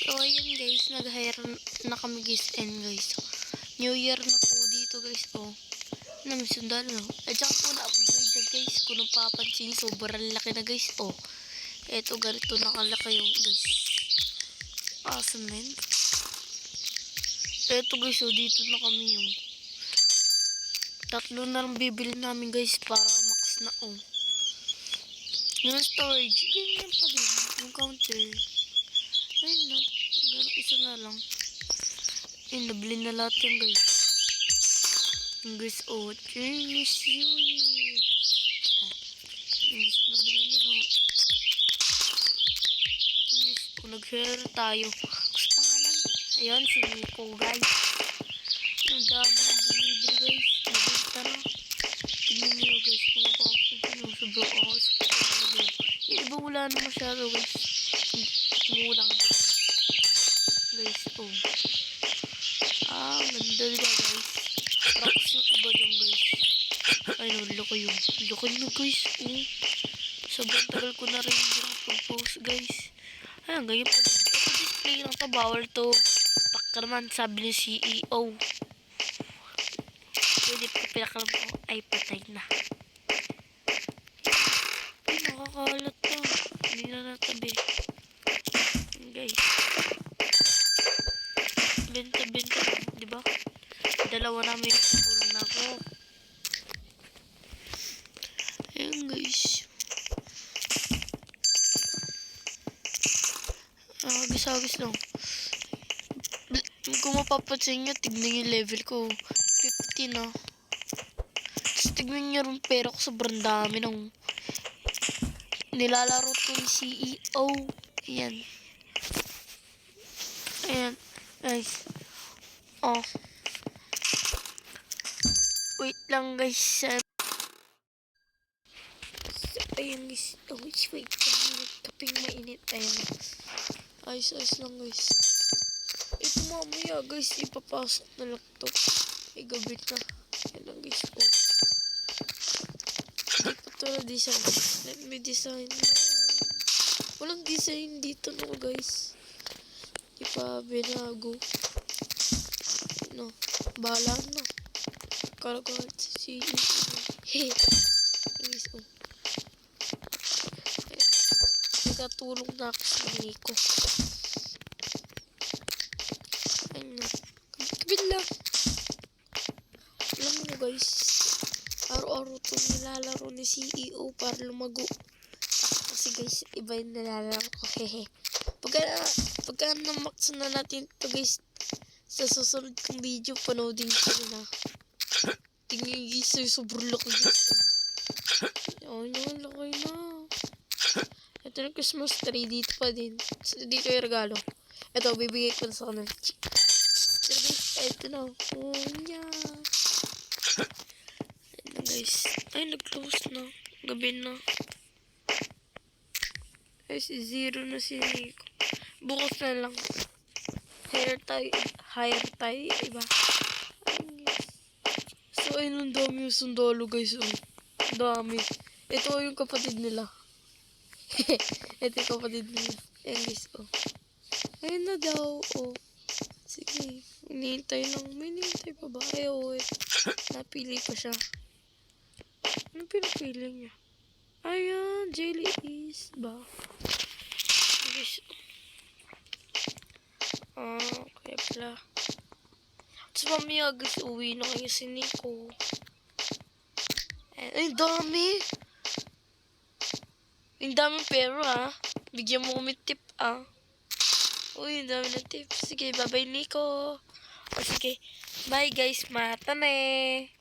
So, ayan guys, nag-hire na kami guys. And guys, New Year na po dito guys. Oh, may sundalo. At saka po na-upgrade na guys. Kung napapansin, sobrang laki na guys. Oh, eto ganito nakalaki yung guys. Awesome man. Eto guys, oh, dito na kami yung tatlo na lang bibili namin guys para max na oh. Yung storage, ganyan pa din. Yung counter. Ayun no. Ganun, isa na lang. Ayun, nabili na lahat yan guys. Yung guys, oh, Chinese yun. Ah, yung guys, nabili na lahat. Yung guys, oh, nag-share tayo. Kasi pangalan, ayun, si Nico guys. Yung dami na bumibili guys. Nabenta na. Tignan nyo guys, kung mapapagin nyo, sobrang akas. Yung iba wala na masyado guys. Kumulang. Guys, oh. Ganda nila guys. Rocks yung iba dyan guys. Ay no, loko yun. Loko nyo guys, oh. Sobrang tagal ko na rin hindi nakapag-post guys. Ayan, ganyan pa din. Ito display lang to, bawal to. Pakka naman, sabi ni CEO. Pwede pa pinakalam ko ay patay na. Ay, nakakalat to. Hindi na natabi. Guys. Benta-benta lang, diba? Dalawa namin tulong na ako. Ayan guys. Agis-agis lang. Kung mapapansin nyo, tignan yung level ko. 50 na. Tapos tignan nyo rin pera ko, sobrang dami nung nilalaro ko ni CEO. Ayan. Ayan. Guys. Oh. Wait lang guys. So, ayan guys. Oh, wait. Kaping mainit. Ayan. Ayos lang guys. Ito mamaya guys. Ipapasok na lang to. Ay gabi na. Ayan lang guys. Oh. Hindi pa ito na design. Let me design na. Walang design dito no guys. Di pa binago. No. Bahala na. Kalagad si Hehe. Guys, oh. Nagkatulong na ako sa Nico. Ayun na. Kabit lang. Alam mo guys. Araw-araw itong nilalaro ni CEO para lumago. Kasi guys, iba yung nilalaro ko. Hehe. Pagka na-max na natin ito guys, sa susunod kong video, panoodin ko na. Tingnan yung guys, sobrang laki guys. Oh, yun, laki na. Ito na Christmas tree, dito pa din. Dito yung regalo. Ito, bibigay ko na sa kanila. Ito guys, ito na. Oh, yeah. Ito guys. Ay, nag-close na. Gabi na. Ay, si Zero na si Nico. Bukas na lang. Hire tayo, iba. Ayun guys. So, ayun, ang dami yung sundalo guys. Oh. Dami. Ito yung kapatid nila. Ito yung kapatid nila. Ayun guys, oh. Ayun na daw, oh. Sige, hinihintay lang. May hinihintay pa ba? Ay, oh, ito. Napili pa siya. Ano pinapili niya? Ayan, jelly is ba? Guys, kaya pala. Tapos mamaya guys, uwi na kayo si Nico. Ay, dami. Ang daming pera, ah. Bigyan mo kami tip, ah. Uy, ang dami na tip. Sige, bye-bye, Nico. O sige, bye guys, mata na eh.